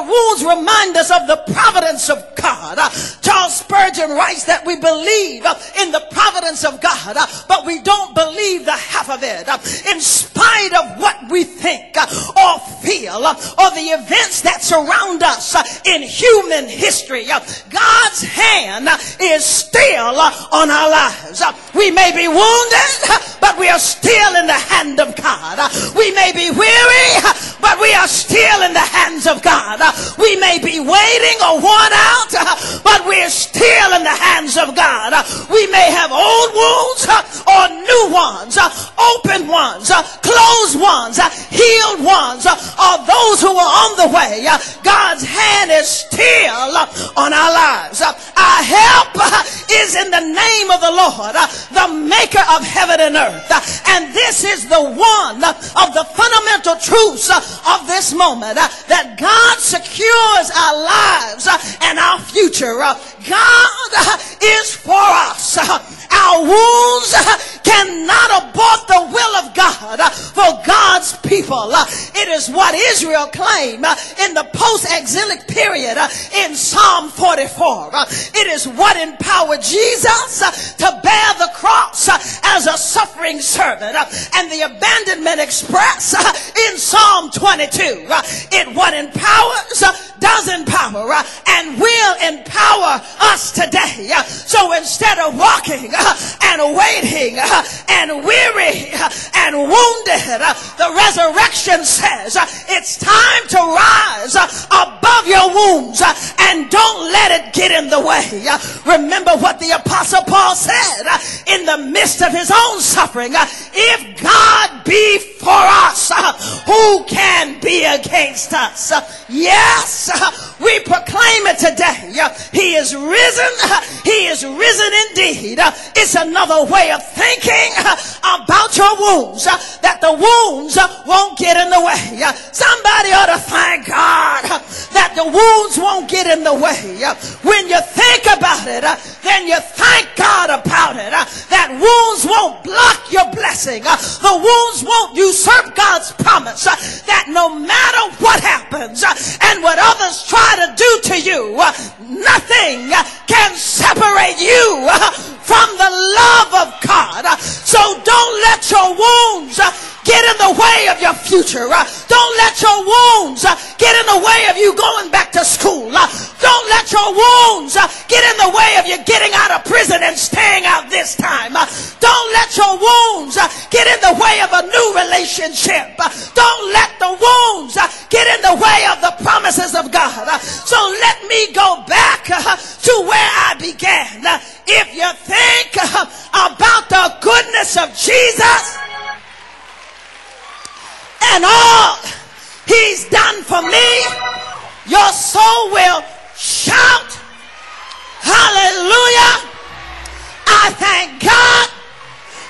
Wounds remind us of the providence of God. Charles Spurgeon writes that we believe in the providence of God, but we don't believe the half of it. In spite of what we think or feel or the events that surround us in human history, God's hand is still on our lives. We may be wounded, but we are still in the hand of God. We may be weary, but we are still in the hands of God. We may be waiting or worn out, but we're still in the hands of God. We may have old wounds or new ones, open ones, closed ones, healed ones, or those who are on the way. God's hand is still on our lives. Our help is in the name of the Lord, the maker of heaven and earth. And this is the one of the fundamental truths of this moment, that God secures our lives and our future. God is for us. Our wounds cannot abort the will of God for God's people. It is what Israel claimed in the post-exilic period in Psalm 44. It is what empowered Jesus to bear the cross as a suffering servant, and the abandonment expressed in Psalm 22. It what empowers, does empower, and will empower us today. So instead of walking and waiting and weary and wounded, the resurrection says it's time to rise above your wounds and don't let it get in the way. Remember what the Apostle Paul said in the midst of his own suffering: if God be for us, who can be against us? Yes, we proclaim it today. He is risen. He is risen indeed. It's another way of thinking about your wounds, that the wounds won't get in the way. Somebody ought to thank God that the wounds won't get in the way. When you think about it, then you thank God about it. That wounds won't block your blessing. The wounds won't usurp God's promise. That no matter what happens and what others try to do to you, nothing can separate you from the love of God. So don't let your wounds get in the way of your future. Don't let your wounds get in the way of you going back to school. Don't let your wounds get in the way of you getting out of prison and staying out this time. Don't let your wounds get in the way of a new relationship. Don't let the wounds get in the way of the promises of God. So let me go back to where I began. If you think about the goodness of Jesus and all he's done for me, your soul will shout hallelujah. I thank God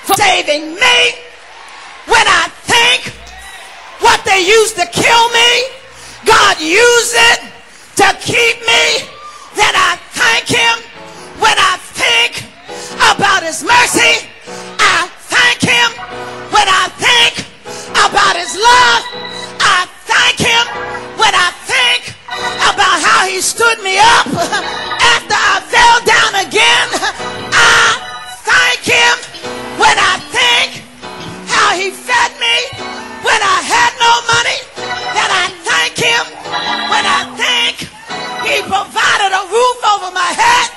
for saving me. When I think what they used to kill me, God used it to keep me, then I thank him. When I think about his mercy, I thank him. When I think about his love, I thank him. When I think about how he stood me up after I fell down again, I thank him. When I think how he fed me when I had no money, then I thank him. When I think he provided a roof over my head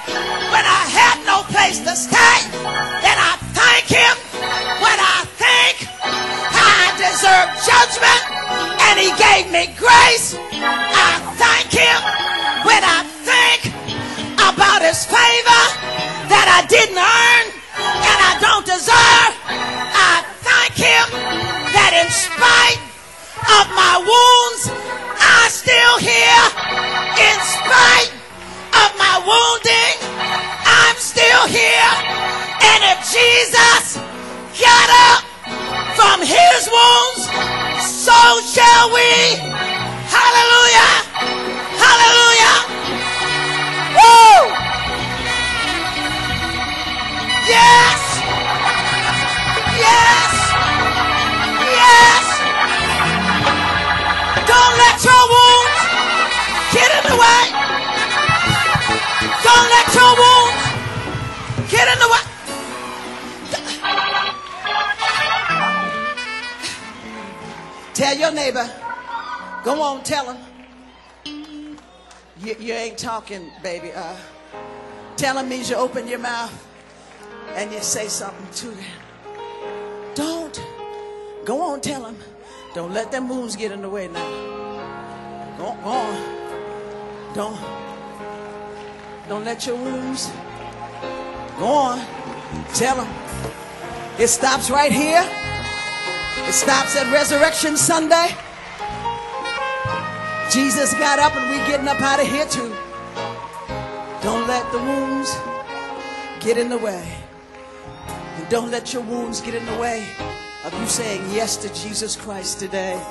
when I had no place to stay, then I thank him. When I think I deserve judgment and he gave me grace, I thank him. When I think about his favor that I didn't earn and I don't deserve, I thank him that in spite of my wounds, I'm still here. In spite of my wounding, I'm still here. And if Jesus got up from his wounds, so shall we. Hallelujah. Hallelujah. Woo! Yes. Yes. Yes. Don't let your wounds your neighbor. Go on, tell him. You ain't talking, baby. Tell him means you open your mouth and you say something to them. Don't. Go on, tell him. Don't let them wounds get in the way now. Go on. Don't let your wounds. Go on. Tell them. It stops right here. It stops at Resurrection Sunday. Jesus got up and we getting up out of here too. Don't let the wounds get in the way. And don't let your wounds get in the way of you saying yes to Jesus Christ today.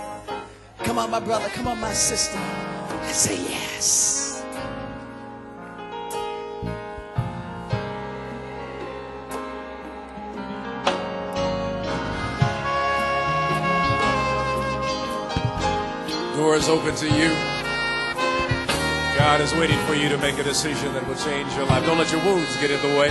Come on, my brother. Come on, my sister. And say yes. Door is open to you. God is waiting for you to make a decision that will change your life. Don't let your wounds get in the way.